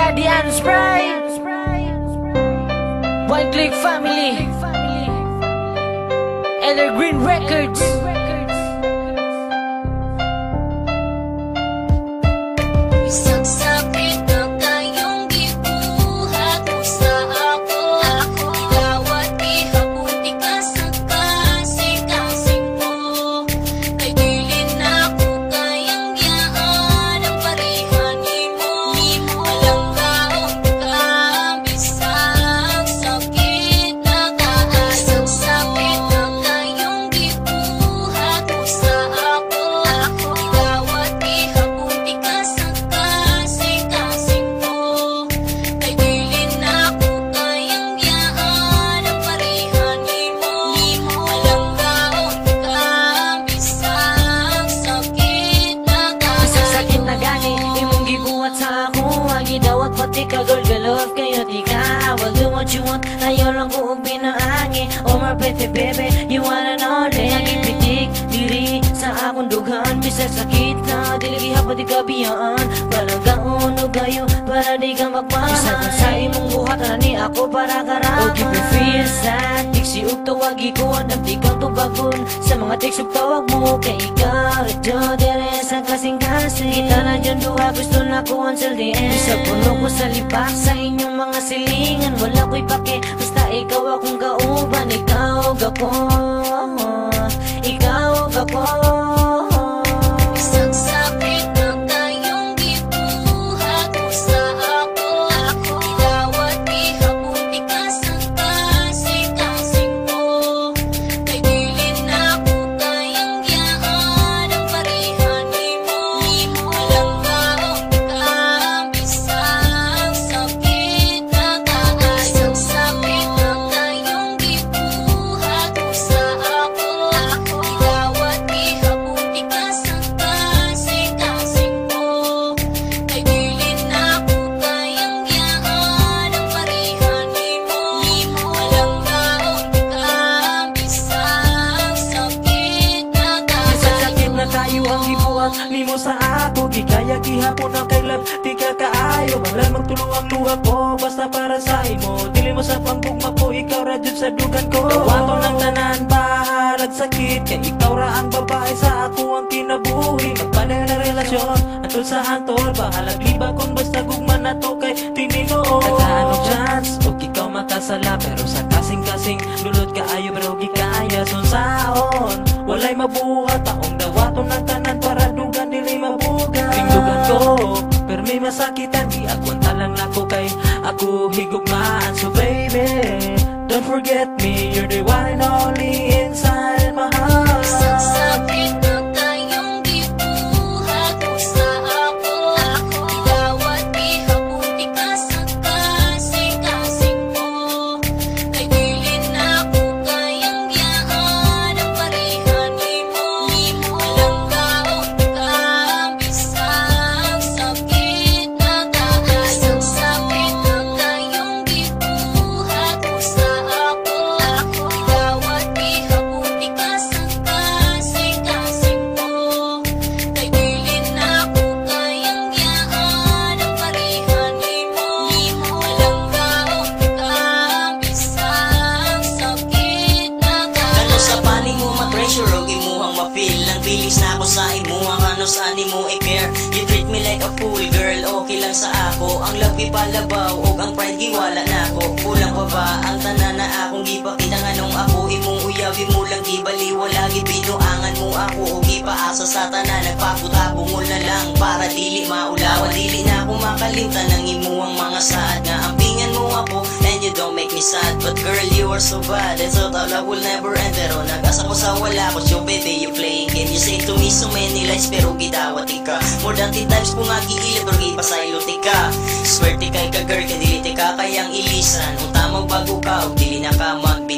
Daddy and Spray, One Click Family, Evergreen Records. Isang sakit na kayong gibuhat mo sa ako. Ilawat ihabuti ka sa kasing-kasing mo. Kay dili na ko kayang yaan ang parihani mo. Walang kaon ka, bisang sakit na kaan. Isang sakit na kayong gibuhat mo sa ako. Ilawat ihabuti ka sa kasing-kasing mo. Kay dili na ko kayang yaan ang parihani mo. Walang kaon ka, bisang sakit na kaan. Isang sakit na gani, imong gibuhat sa ako. Agi dawat pati ka girl, galove kayo di ka. I will do what you want, ayaw lang ko binaangi. Oh my pretty baby, you wanna know din. Agi pitik, diri sa akong dughan. Bisag sakit na, dili gihapon di ka biyaan. Palagaon o gayo, para di ka magmahal. Isang sa imong buhat, ni ako para karama. O keep you feel sad, tiksi ug tawagi ko. Nagdi kang tubagon, sa mga tiksi ug tawag mo. Kay ikaw, ito dire sa kasing-kasing. Kita na dyan duha, gusto na ko until the end. Bisag puno ko sa lipak sa inyong mga silingan. Wala ko'y pake, basta ikaw akong kauban. Ikaw ug ako, ikaw ug ako. Isang sakit na kayong gibuhat mo sa ako. Ilawat ihabuti ka sa kasing-kasing mo. Kay dili na ko kayang yaan ang parihani mo. Walang kaon ka, bisang sakit na kaan. Isang sakit na kayong gibuhat mo sa ako. Ilawat ihabuti ka sa kasing-kasing mo. Kay dili na ko kayang yaan ang parihani mo. Walang kaon ka, bisang sakit na kaan. Isang sakit na tayo ang gibuhat nimo sa ako. Di kaya gihapon ang kay love, di ka kaayo. Banglan magtulo ang luha ko, basta para sa imo. Dili mo sa panggugma ko, ikaw ra jud sa dugan ko. Wato ng tanan, bahalag sakit. Kay ikaw ra ang babae sa ako ang kinabuhi. Magpaner na relasyon, atol sa antol. Bahalag liba kung basta gugma na to kay tinino. Nagkaano chance, o ikaw makasala. Pero sa kasing-kasing, lulot ka ayo pero gikaya sunsaon. Walay mabuhat, taong dawaton ng tanan para dugan dili mabugan. Tingdugan ko, pero may masakitan. Di agwanta lang nako kay ako higugmaan. So baby, don't forget me, you're the one and only inside my heart. Isang sakit na kayong gibuhat mo sa ako. Ilawat ihabuti ka sa kasing-kasing mo. Kay dili na ko kayang yaan ang parihani mo. Walang kaon ka, bisang sakit na kaan. Isang sakit na kayong gibuhat mo sa ako. Ilawat ihabuti ka sa kasing-kasing mo. Kay dili na ko kayang yaan ang parihani mo. Walang kaon ka, bisang sakit na kaan. Ano sa paning mo mag-pressure o imuhang ma-feel. Nang bilis na ako sa imuhang ano sa mo i-care. You treat me like a fool girl, okay lang sa ako. Ang love ipalabaw o ang pride giwala na ako. Kulang pa ba ang tanan na akong gipakita nga nung ako imong uyawi mo lang gibaliwala. Gibinuangan mo ako o gipaasa sa tanan. Nagpakutapungol na lang para dili maulawan. Dili na ako makalimtan ng imuhang mga saad. Nga ampingan mo ako and you don't make me sad. But girl you are so bad and so thought I will never end. Pero nag-asa ko sa wala ko so baby you playing game. You say to me so many lies pero gidawat ka. More than 10 times kung nga giilip pero gipasaylo tika. Swerte kay ka girl kay dili tika kayang ilisan. Kung tamang bago ka o dili na ka magbin